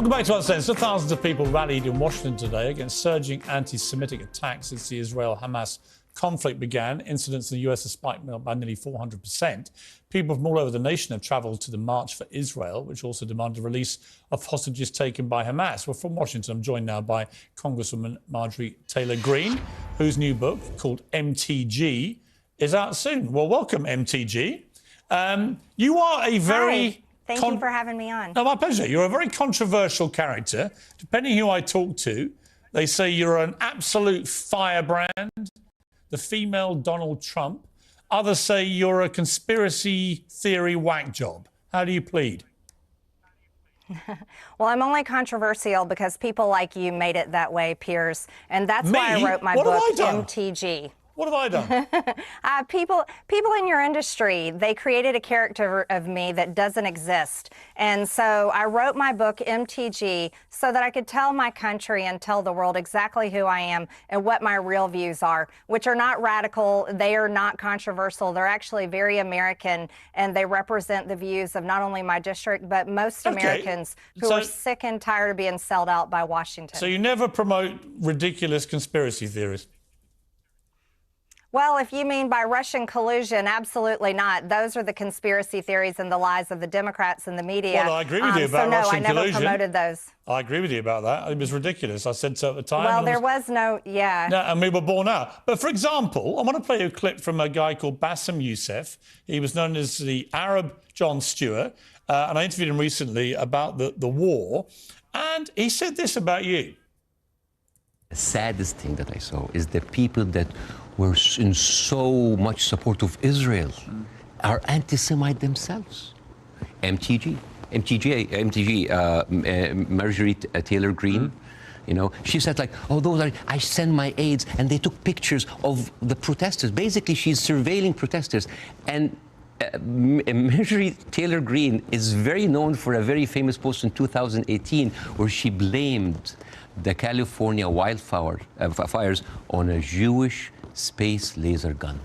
Welcome back to Uncensored. Thousands of people rallied in Washington today against surging anti-Semitic attacks since the Israel-Hamas conflict began. Incidents in the US have spiked by nearly 400%. People from all over the nation have travelled to the March for Israel, which also demanded the release of hostages taken by Hamas. Well, from Washington, I'm joined now by Congresswoman Marjorie Taylor Greene, whose new book, called MTG, is out soon. Well, welcome, MTG. You are a very... Hi. Thank you for having me on. No, my pleasure. You're a very controversial character. Depending who I talk to, they say you're an absolute firebrand, the female Donald Trump. Others say you're a conspiracy theory whack job. How do you plead? Well, I'm only controversial because people like you made it that way, Piers. And that's why I wrote my book, MTG. What have I done? People in your industry, they created a character of me that doesn't exist. And so I wrote my book, MTG, so that I could tell my country and tell the world exactly who I am and what my real views are, which are not radical. They are not controversial. They're actually very American, and they represent the views of not only my district, but most Americans who are sick and tired of being sold out by Washington. So you never promote ridiculous conspiracy theories? Well, if you mean by Russian collusion, absolutely not. Those are the conspiracy theories and the lies of the Democrats and the media. Well, I agree with you about Russian collusion. So no, I never promoted those. I agree with you about that. It was ridiculous. I said so at the time. Well, there was no, yeah. No, and we were born out. But for example, I want to play you a clip from a guy called Bassem Youssef. He was known as the Arab Jon Stewart. And I interviewed him recently about the war. And he said this about you. The saddest thing that I saw is the people that were in so much support of Israel are anti-Semite themselves. MTG, Marjorie Taylor Greene, you know, she said like, oh, those are, I send my aides, and they took pictures of the protesters. Basically, she's surveilling protesters. And Marjorie Taylor Greene is very known for a very famous post in 2018 where she blamed the California fires on a Jewish space laser gun.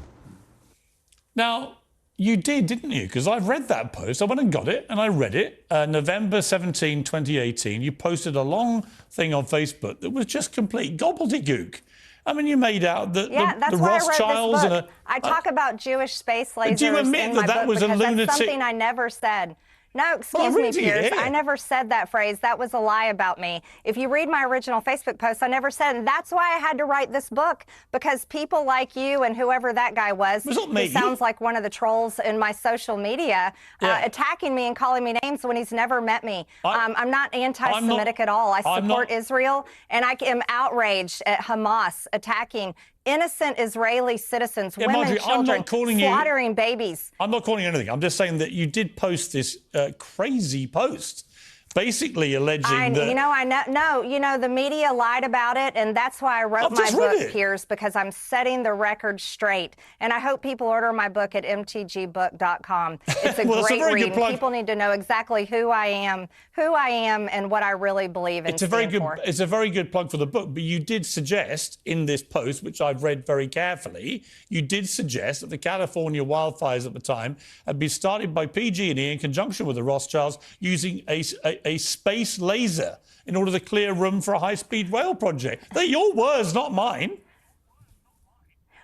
Now, you did, didn't you? Because I've read that post. I went and got it, and I read it. November 17, 2018, you posted a long thing on Facebook that was just complete gobbledygook. I mean, you made out that the Rothschilds and I talk about Jewish space lasers. Do you admit in my that book was a lunatic? That's something I never said. No, excuse me, Piers. I never said that phrase. That was a lie about me. If you read my original Facebook post, I never said it. And that's why I had to write this book, because people like you and whoever that guy was, who sounds like one of the trolls in my social media, attacking me and calling me names when he's never met me. I'm not anti-Semitic at all. I support Israel, and I am outraged at Hamas attacking innocent Israeli citizens, women, Marjorie, children, slaughtering babies. I'm not calling you anything. I'm just saying that you did post this crazy post, basically alleging that... the media lied about it, and that's why I wrote my book, Piers, because I'm setting the record straight. And I hope people order my book at mtgbook.com. It's a great read. People need to know exactly who I am, and what I really believe in. It's a very good plug for the book. But you did suggest in this post, which I've read very carefully, you did suggest that the California wildfires at the time had been started by PG&E in conjunction with the Rothschilds using a space laser in order to clear room for a high-speed rail project. They're your words, not mine.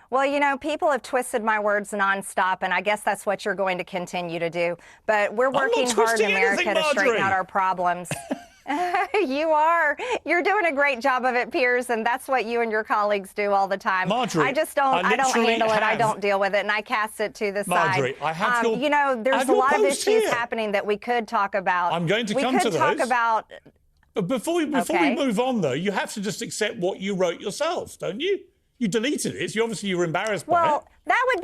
Well, you know, people have twisted my words nonstop, and I guess that's what you're going to continue to do. But we're working hard in America to straighten out our problems. You are. You're doing a great job of it, Piers, and that's what you and your colleagues do all the time. Marjorie, I just don't. I don't handle it. I don't deal with it, and I cast it to the Marjorie, side. I have your, you know, there's a lot of issues happening that we could talk about. I'm going to come to those. We could talk about. But before we move on, though, you have to just accept what you wrote yourself, don't you? You deleted it. So obviously you were embarrassed by it. Well, that would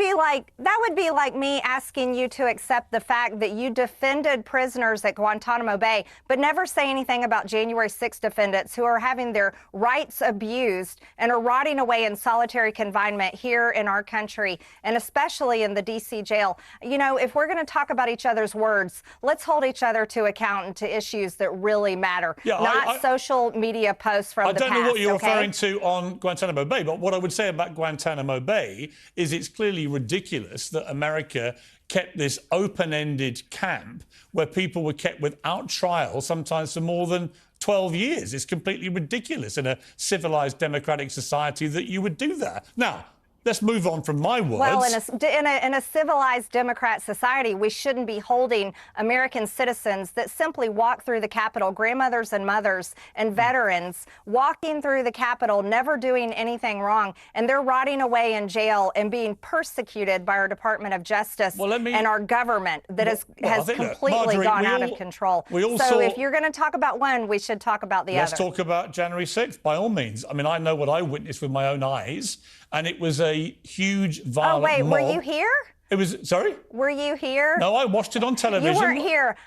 be like me asking you to accept the fact that you defended prisoners at Guantanamo Bay, but never say anything about January 6 defendants who are having their rights abused and are rotting away in solitary confinement here in our country, and especially in the D.C. jail. You know, if we're going to talk about each other's words, let's hold each other to account and to issues that really matter, not social media posts from the past. I don't know what you're referring to on Guantanamo Bay, but what I would say about Guantanamo Bay is it's it's clearly ridiculous that America kept this open-ended camp where people were kept without trial, sometimes for more than 12 years. It's completely ridiculous in a civilized democratic society that you would do that. Now, let's move on from my words. Well, in a civilized democrat society, we shouldn't be holding American citizens that simply walk through the Capitol, grandmothers and mothers and veterans, walking through the Capitol, never doing anything wrong, and they're rotting away in jail and being persecuted by our Department of Justice and our government that has completely Marjorie, gone out of control. So if you're going to talk about one, we should talk about the other. Let's talk about January 6th, by all means. I mean, I know what I witnessed with my own eyes. And it was a huge violent mob. Oh, wait, were you here? It was, sorry? Were you here? No, I watched it on television. You weren't here.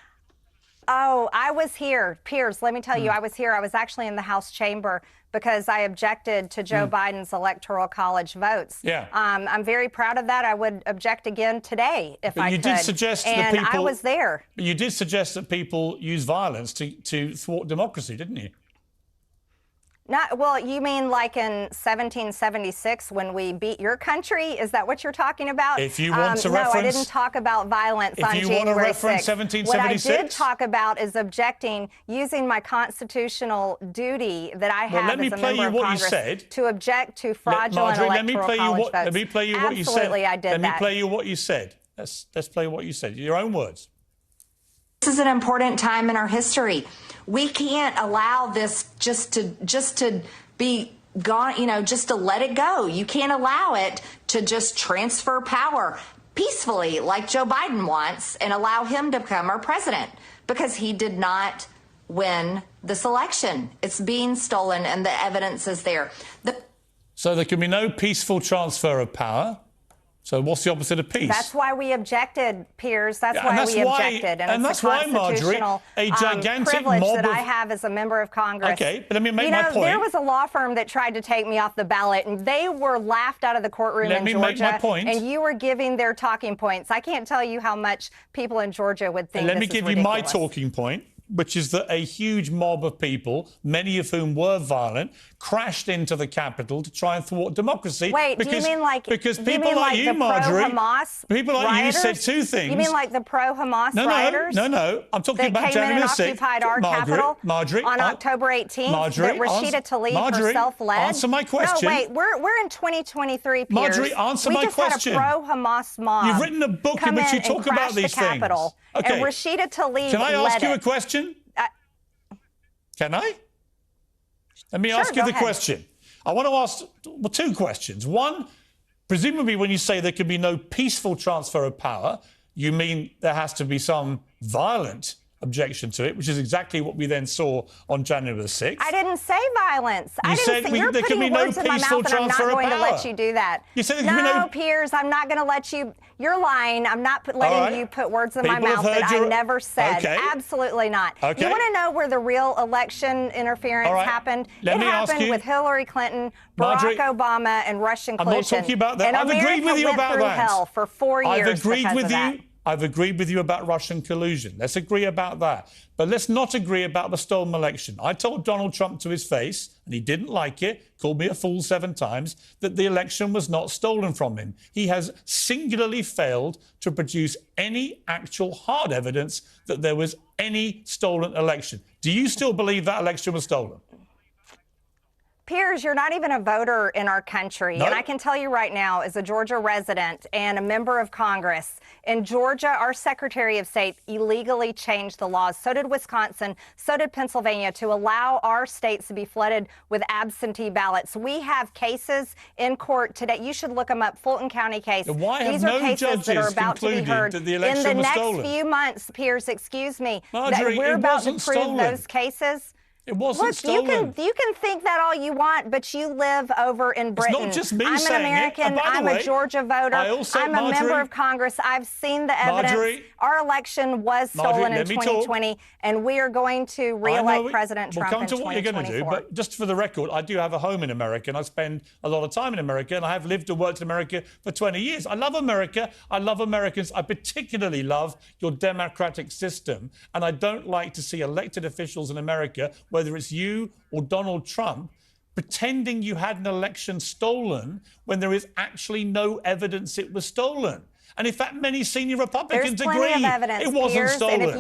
Oh, I was here. Piers, let me tell you, I was here. I was actually in the House chamber because I objected to Joe Biden's Electoral College votes. Yeah. I'm very proud of that. I would object again today if I could. You did suggest and that people... I was there. But you did suggest that people use violence to thwart democracy, didn't you? Well, you mean like in 1776 when we beat your country? Is that what you're talking about? If you want to no, reference... I didn't talk about violence on January 6th. If you want to reference 1776... What I did talk about is objecting, using my constitutional duty that I have as a member of Congress to object to fraudulent electoral college votes. Let me play you what you said. Absolutely, I did that. Let me play you what you said. Let's play what you said. Your own words. This is an important time in our history. We can't allow this just to be gone, you know, just to let it go. You can't allow it to just transfer power peacefully like Joe Biden wants and allow him to become our president because he did not win this election. It's being stolen and the evidence is there. So there can be no peaceful transfer of power. So what's the opposite of peace? That's why we objected, Piers. That's why we objected. And it's a constitutional privilege that I have as a member of Congress. Okay, but let me make my point. There was a law firm that tried to take me off the ballot, and they were laughed out of the courtroom in Georgia. Let me make my point. And you were giving their talking points. I can't tell you how much people in Georgia would think this is ridiculous. Let me give you my talking point, which is that a huge mob of people, many of whom were violent, crashed into the Capitol to try and thwart democracy. Wait, do you mean like... Because people like you, Marjorie... Pro-Hamas people like rioters? you said two things. You mean like the pro-Hamas rioters? No. I'm talking about January 6th. That came in and occupied our Capitol on October 18th? Marjorie, that Rashida Tlaib herself led? Answer my question. No, wait, we're in 2023, Piers. Marjorie, answer my question. We just had a pro-Hamas mob. You've written a book in which you talk about these things. Okay. And Rashida Tlaib led it. Can I ask you a question? Can I? Let me ask you the question. I want to ask two questions. One, presumably when you say there can be no peaceful transfer of power, you mean there has to be some violent objection to it, which is exactly what we then saw on January the 6th. I didn't say violence. You're there can putting be no words in my peaceful mouth, and I'm not transfer of going to power. let you do that. You said there can be no... Piers, I'm not going to let you... You're lying. I'm not letting you put words in my mouth that I never said. Okay. Absolutely not. Okay. You want to know where the real election interference happened? It happened with Hillary Clinton, Barack Obama, and Russian collusion. I'm not talking about that. And I've agreed with you about that. hell for 4 years I've agreed with you about Russian collusion. Let's agree about that. But let's not agree about the stolen election. I told Donald Trump to his face, and he didn't like it, called me a fool 7 times, that the election was not stolen from him. He has singularly failed to produce any actual hard evidence that there was any stolen election. Do you still believe that election was stolen? Piers, you're not even a voter in our country. No. And I can tell you right now, as a Georgia resident and a member of Congress, in Georgia, our Secretary of State illegally changed the laws. So did Wisconsin. So did Pennsylvania, to allow our states to be flooded with absentee ballots. We have cases in court today. You should look them up. Fulton County case. These are cases that are about to be heard in the next few months. Piers, excuse me. Marjorie, we're about to prove stolen. those cases. It wasn't stolen. You can think that all you want, but you live over in Britain. It's not just me I'm saying an American. it. I'm a Georgia voter. I'm a member of Congress. I've seen the evidence. Our election was stolen in 2020, and we are going to re-elect President Trump in 2024. We'll come to what you're going to do, but just for the record, I do have a home in America, and I spend a lot of time in America, and I have lived and worked in America for 20 years. I love America. I love Americans. I particularly love your democratic system, and I don't like to see elected officials in America, whether it's you or Donald Trump, pretending you had an election stolen when there is actually no evidence it was stolen. And in fact, many senior Republicans agree There's plenty of evidence, it wasn't Piers, stolen. And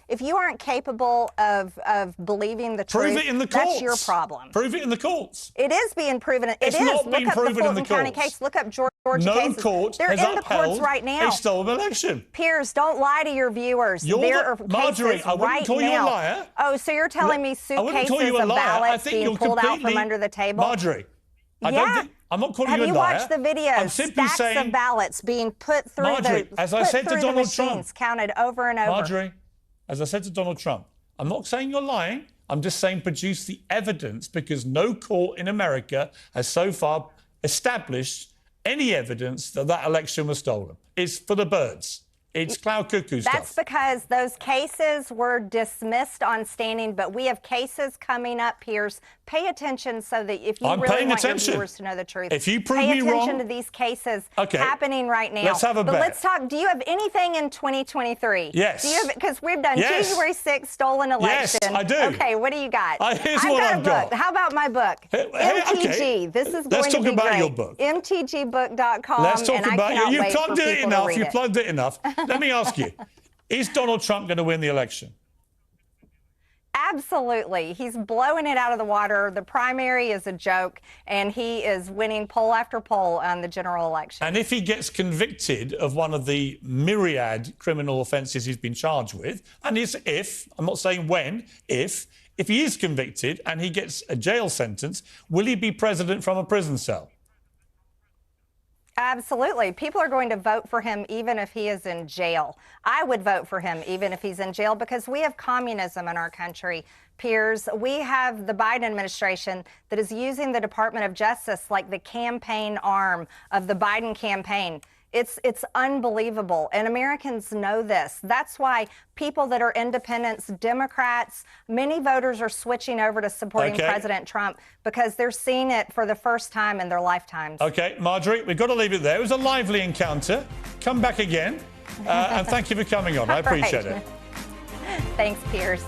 if you aren't capable of believing the truth, prove it in the courts. That's your problem. Prove it in the courts. It is being proven. It's not being proven in the Look up the Fulton County courts. case. Look up Georgia No cases. court They're has in the courts upheld right now. a stolen election. Piers, don't lie to your viewers. There are Marjorie, cases I wouldn't right call you a now. liar. Oh, so you're telling me I wouldn't call you suitcases a of liar. I ballots think being you're pulled out from completely... under the table? Marjorie, I'm not calling you a liar. Have you watched the videos? I'm simply Stacks saying, of ballots being put through Marjorie, as I said to Donald Trump, counted over and over. Marjorie, as I said to Donald Trump, I'm not saying you're lying. I'm just saying produce the evidence, because no court in America has so far established any evidence that that election was stolen. It's for the birds. It's cloud cuckoo stuff. That's because those cases were dismissed on standing, but we have cases coming up, Piers. Pay attention so that if you really want your viewers to know the truth, if you prove me pay wrong, attention to these cases happening right now. Let's have a bet. But let's talk. Do you have anything in 2023? Yes. Do you have? Because we've done January 6th stolen election. Yes, I do. Okay, what do you got? Here's what I've got. How about my book? MTG. This is going to be great. Let's talk about your book. MTGbook.com. Let's talk about you. You plugged it enough. You plugged it enough. Let me ask you, is Donald Trump going to win the election? Absolutely. He's blowing it out of the water. The primary is a joke, and he is winning poll after poll on the general election. And if he gets convicted of one of the myriad criminal offences he's been charged with, and if, I'm not saying when, if he is convicted and he gets a jail sentence, will he be president from a prison cell? Absolutely. People are going to vote for him even if he is in jail. I would vote for him even if he's in jail, because we have communism in our country, Piers. We have the Biden administration that is using the Department of Justice like the campaign arm of the Biden campaign. It's unbelievable, and Americans know this. That's why people that are independents, Democrats, many voters are switching over to supporting President Trump because they're seeing it for the first time in their lifetimes. Okay, Marjorie, we've got to leave it there. It was a lively encounter. Come back again, and thank you for coming on. I appreciate it. Thanks, Piers.